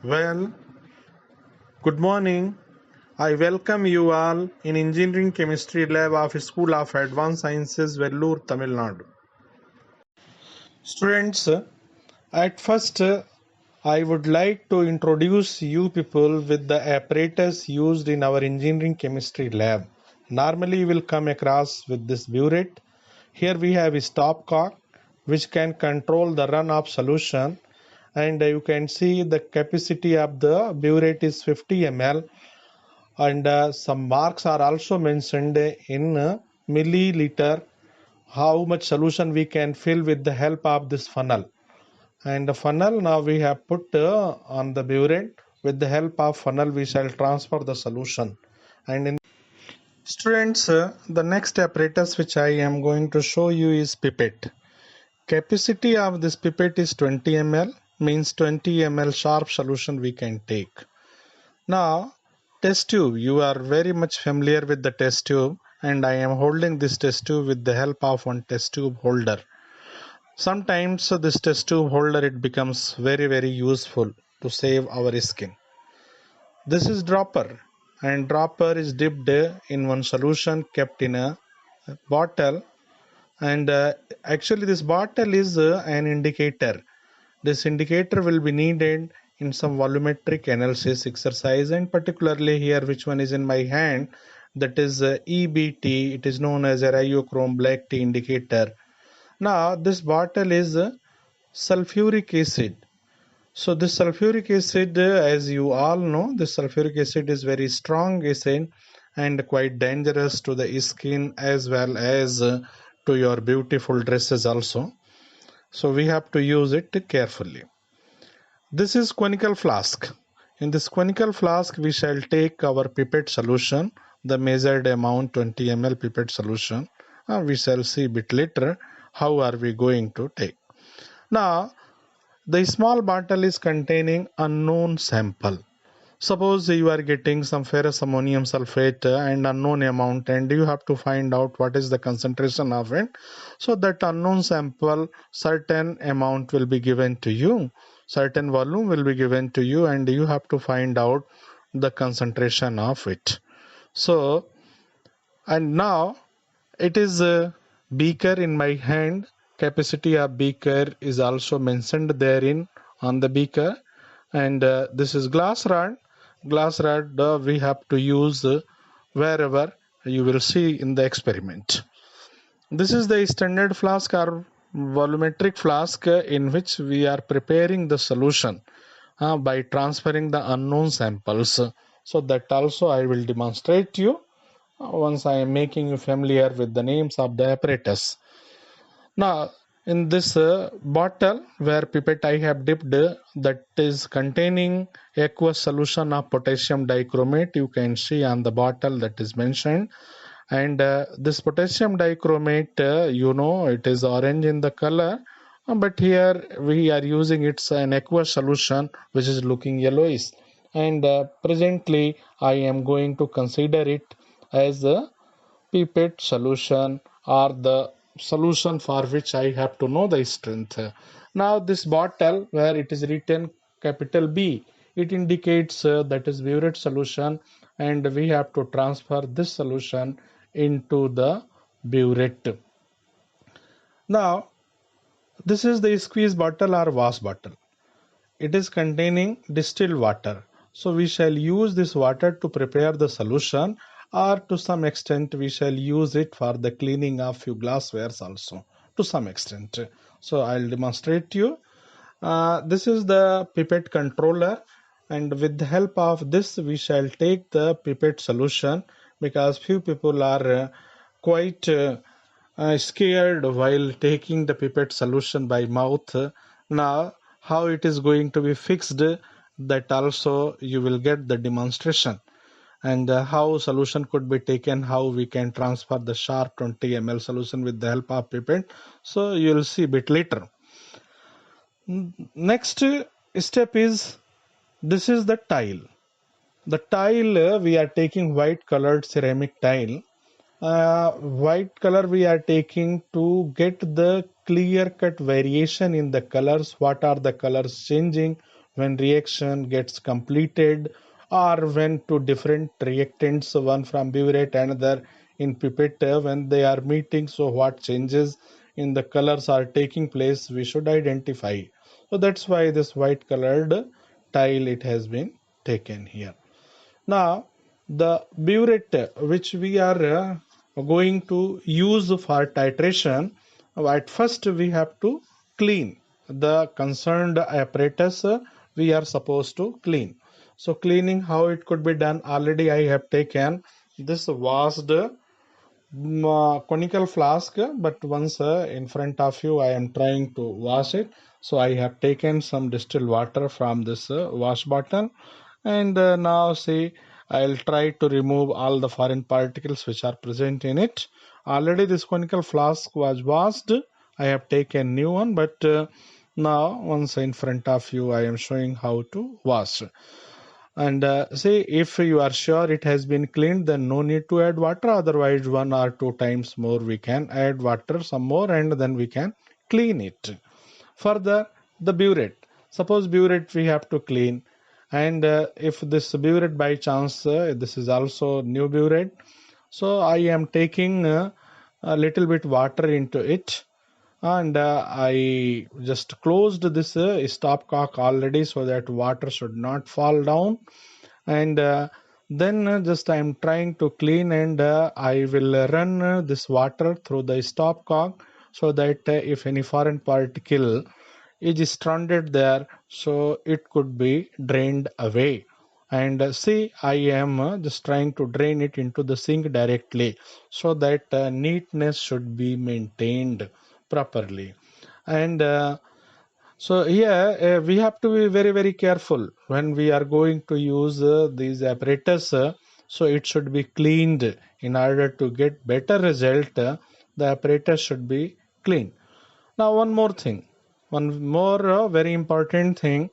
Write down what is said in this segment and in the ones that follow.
Well, good morning. I welcome you all in Engineering Chemistry Lab of School of Advanced Sciences, Vellore, Tamil Nadu. Students, at first I would like to introduce you people with the apparatus used in our Engineering Chemistry Lab. Normally you will come across with this burette. Here we have a stopcock which can control the run of solution, and you can see the capacity of the burette is 50 ml, and some marks are also mentioned in milliliter, how much solution we can fill with the help of this funnel. And the funnel now we have put on the burette. With the help of funnel we shall transfer the solution. And in students, the next apparatus which I am going to show you is pipette. Capacity of this pipette is 20 ml, means 20 ml sharp solution we can take. Now, test tube. You are very much familiar with the test tube, and I am holding this test tube with the help of one test tube holder. Sometimes this test tube holder it becomes very useful to save our skin. This is dropper, and dropper is dipped in one solution kept in a bottle, and actually this bottle is an indicator. This indicator will be needed in some volumetric analysis exercise, and particularly here which one is in my hand, that is EBT. It is known as a rhyochrome black tea indicator. Now this bottle is sulfuric acid. So this sulfuric acid, as you all know, this sulfuric acid is very strong acid and quite dangerous to the skin as well as to your beautiful dresses also. So we have to use it carefully. This is conical flask. In this conical flask we shall take our pipette solution, the measured amount 20 ml pipette solution. We shall see a bit later how are we going to take. Now the small bottle is containing unknown sample. Suppose you are getting some ferrous ammonium sulfate and unknown amount, and you have to find out what is the concentration of it. So that unknown sample, certain amount will be given to you, certain volume will be given to you, and you have to find out the concentration of it. So, and now it is a beaker in my hand. Capacity of beaker is also mentioned therein on the beaker, and this is glass rod. Glass rod we have to use wherever you will see in the experiment. This is the standard flask or volumetric flask in which we are preparing the solution by transferring the unknown samples. So that also I will demonstrate to you once I am making you familiar with the names of the apparatus. Now in this bottle where pipette I have dipped, that is containing aqueous solution of potassium dichromate. You can see on the bottle that is mentioned, and this potassium dichromate, it is orange in the color, but here we are using it's an aqueous solution which is looking yellowish, and presently I am going to consider it as a pipette solution or the solution for which I have to know the strength. Now this bottle where it is written capital B, it indicates that is burette solution, and we have to transfer this solution into the burette. Now this is the squeeze bottle or wash bottle. It is containing distilled water. So we shall use this water to prepare the solution, or to some extent we shall use it for the cleaning of few glasswares also to some extent. So I'll demonstrate to you. This is the pipette controller, and with the help of this we shall take the pipette solution, because few people are quite scared while taking the pipette solution by mouth. Now how it is going to be fixed, that also you will get the demonstration, and how solution could be taken, how we can transfer the sharp 20 ml solution with the help of pipette. So you will see a bit later. Next step is, this is the tile. The tile we are taking white colored ceramic tile. White color we are taking to get the clear cut variation in the colors. What are the colors changing when reaction gets completed, or when two different reactants, one from burette, another in pipette, when they are meeting, so what changes in the colors are taking place, we should identify. So that's why this white colored tile it has been taken here. Now, the burette which we are going to use for titration, at first we have to clean the concerned apparatus we are supposed to clean. So cleaning, how it could be done, already I have taken this washed conical flask, but once in front of you I am trying to wash it. So I have taken some distilled water from this wash bottle, and now see, I'll try to remove all the foreign particles which are present in it. Already this conical flask was washed. I have taken new one, but now once in front of you I am showing how to wash. And say if you are sure it has been cleaned, then no need to add water. Otherwise, one or two times more we can add water some more, and then we can clean it. Further, the burette. Suppose burette we have to clean, and if this burette by chance, this is also new burette, so I am taking a little bit water into it, and I just closed this stopcock already so that water should not fall down, and then just I am trying to clean, and I will run this water through the stopcock so that if any foreign particle is stranded there, so it could be drained away. And see, I am just trying to drain it into the sink directly so that neatness should be maintained properly. And so here we have to be very very careful when we are going to use these apparatus. So it should be cleaned in order to get better result. The apparatus should be clean. Now one more thing, one more very important thing,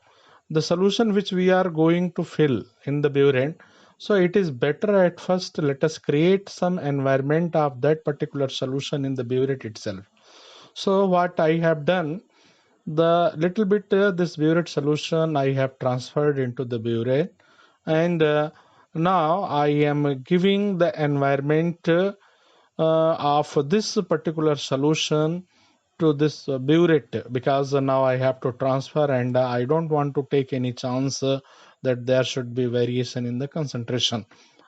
the solution which we are going to fill in the burette. So it is better at first let us create some environment of that particular solution in the burette itself. So what I have done, the little bit this burette solution I have transferred into the burette, and now I am giving the environment of this particular solution to this burette, because now I have to transfer, and I don't want to take any chance that there should be variation in the concentration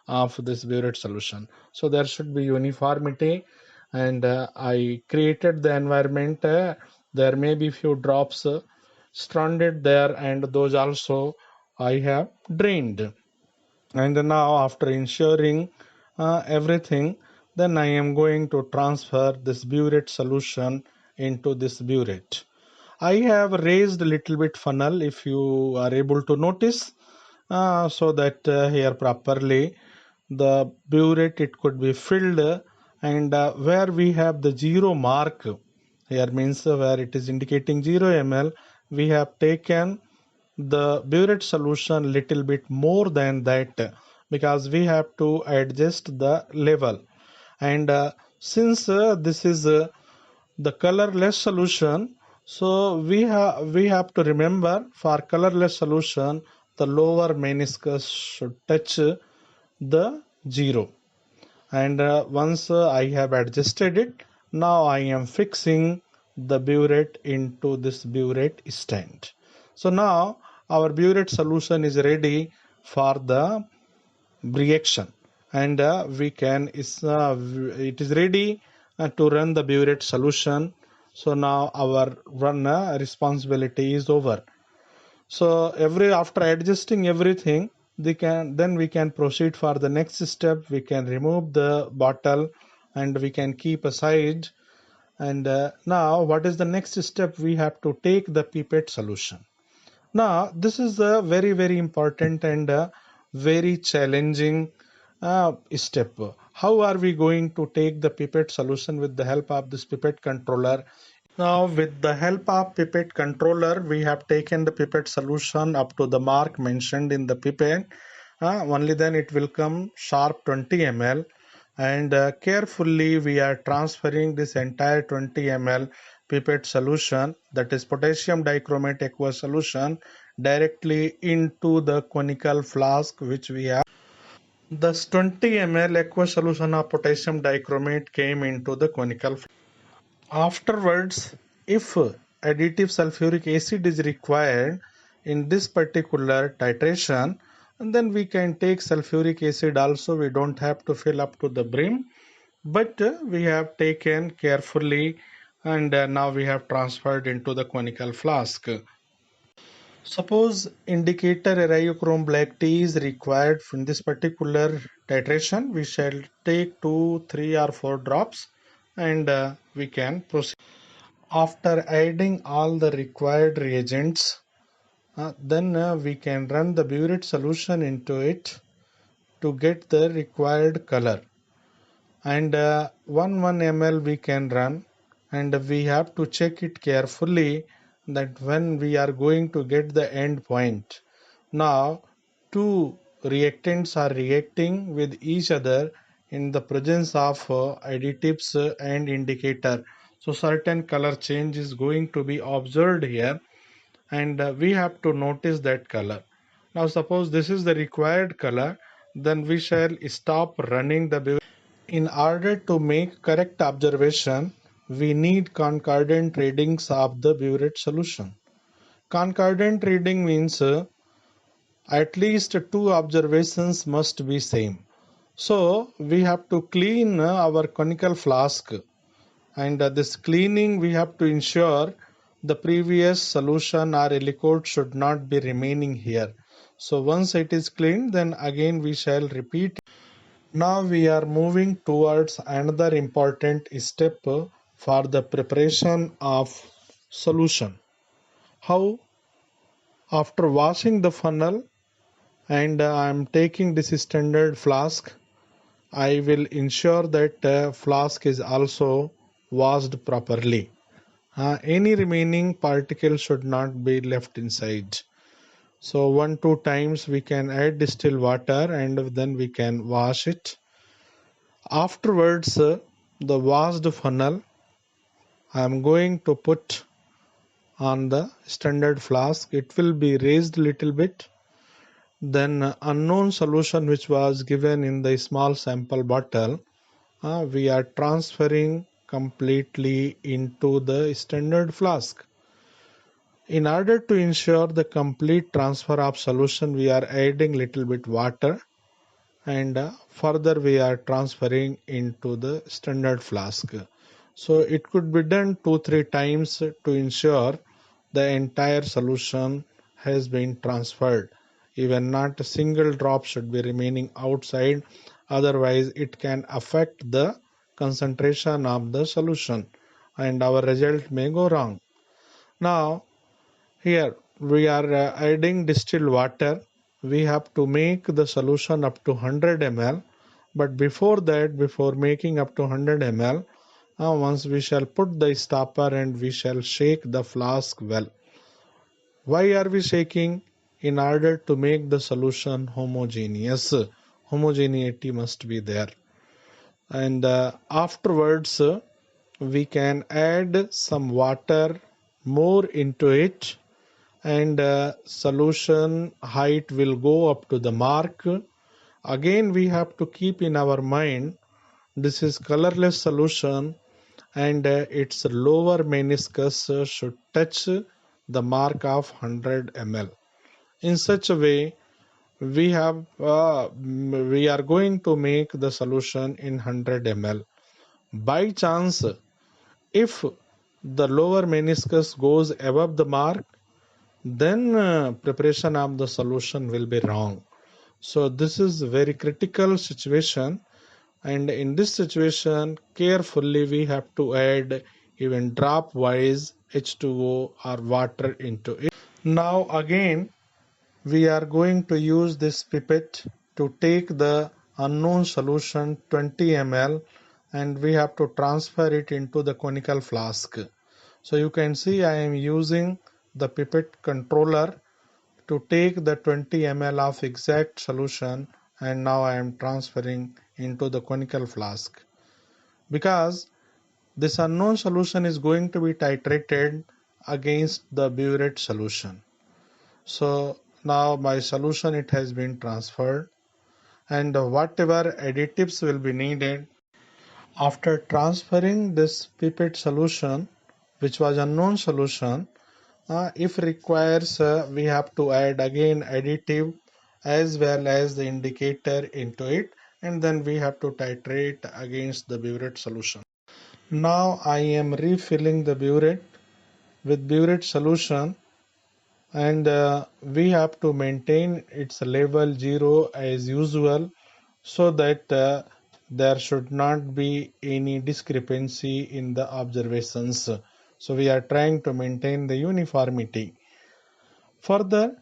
of this burette solution. So there should be uniformity, and I created the environment. There may be few drops stranded there, and those also I have drained. And now after ensuring everything, then I am going to transfer this burette solution into this burette. I have raised a little bit funnel, if you are able to notice, so that here properly the burette it could be filled, and where we have the zero mark, here means where it is indicating 0 ml, we have taken the burette solution little bit more than that, because we have to adjust the level. And since this is the colorless solution, so we have to remember, for colorless solution the lower meniscus should touch the 0. And once I have adjusted it, now I am fixing the burette into this burette stand. So now our burette solution is ready for the reaction, and it is ready to run the burette solution. So now our run responsibility is over. So after adjusting everything, then we can proceed for the next step. We can remove the bottle and we can keep aside. And now what is the next step? We have to take the pipette solution. Now this is a very very important and very challenging step. How are we going to take the pipette solution with the help of this pipette controller? Now with the help of pipette controller, we have taken the pipette solution up to the mark mentioned in the pipette. Only then it will come sharp 20 ml, and carefully we are transferring this entire 20 ml pipette solution, that is potassium dichromate aqueous solution, directly into the conical flask which we have. Thus 20 ml aqueous solution of potassium dichromate came into the conical flask. Afterwards, if additive sulfuric acid is required in this particular titration, and then we can take sulfuric acid also. We don't have to fill up to the brim, but we have taken carefully, and now we have transferred into the conical flask. Suppose indicator araichrome black tea is required in this particular titration. We shall take 2, 3 or 4 drops, and we can proceed. After adding all the required reagents, then we can run the burette solution into it to get the required color. And 1 ml we can run, and we have to check it carefully that when we are going to get the end point. Now, two reactants are reacting with each other in the presence of additives and indicator. So certain color change is going to be observed here, and we have to notice that color. Now suppose this is the required color, then we shall stop running the burette. In order to make correct observation, we need concordant readings of the burette solution. Concordant reading means at least two observations must be same. So we have to clean our conical flask, and this cleaning we have to ensure the previous solution or aliquot should not be remaining here. So once it is cleaned, then again we shall repeat. Now we are moving towards another important step for the preparation of solution. How? After washing the funnel, and I am taking this standard flask, I will ensure that flask is also washed properly. Any remaining particle should not be left inside. So 1-2 times we can add distilled water, and then we can wash it. Afterwards, the washed funnel I am going to put on the standard flask. It will be raised little bit. Then unknown solution which was given in the small sample bottle, we are transferring completely into the standard flask. In order to ensure the complete transfer of solution, we are adding little bit water, and further we are transferring into the standard flask. So it could be done 2-3 times to ensure the entire solution has been transferred. Even not a single drop should be remaining outside, otherwise it can affect the concentration of the solution and our result may go wrong. Now here we are adding distilled water. We have to make the solution up to 100 ml, but before that, before making up to 100 ml, once we shall put the stopper and we shall shake the flask well. Why are we shaking? In order to make the solution homogeneous. Homogeneity must be there. And afterwards, we can add some water more into it, and solution height will go up to the mark. Again we have to keep in our mind this is colorless solution, and its lower meniscus should touch the mark of 100 ml. In such a way we are going to make the solution in 100 ml. By chance, if the lower meniscus goes above the mark, then preparation of the solution will be wrong. So this is a very critical situation, and in this situation carefully we have to add even drop wise H2O or water into it. Now again we are going to use this pipette to take the unknown solution 20 ml, and we have to transfer it into the conical flask. So you can see I am using the pipette controller to take the 20 ml of exact solution, and now I am transferring into the conical flask. Because this unknown solution is going to be titrated against the burette solution. So now my solution, it has been transferred, and whatever additives will be needed after transferring this pipette solution, which was unknown solution, if requires, we have to add again additive as well as the indicator into it, and then we have to titrate against the burette solution. Now I am refilling the burette with burette solution, and we have to maintain its level 0 as usual, so that there should not be any discrepancy in the observations. So we are trying to maintain the uniformity. Further,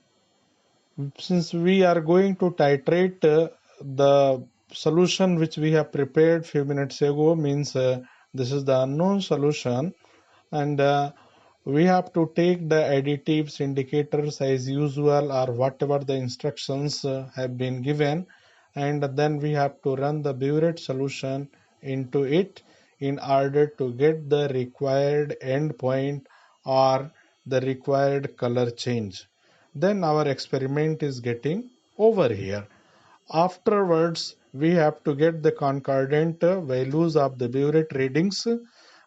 since we are going to titrate the solution which we have prepared few minutes ago, means this is the unknown solution, and we have to take the additives indicators as usual, or whatever the instructions have been given, and then we have to run the burette solution into it in order to get the required endpoint or the required color change. Then our experiment is getting over here. Afterwards, we have to get the concordant values of the burette readings,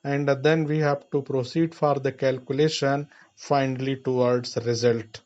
and then we have to proceed for the calculation finally towards result.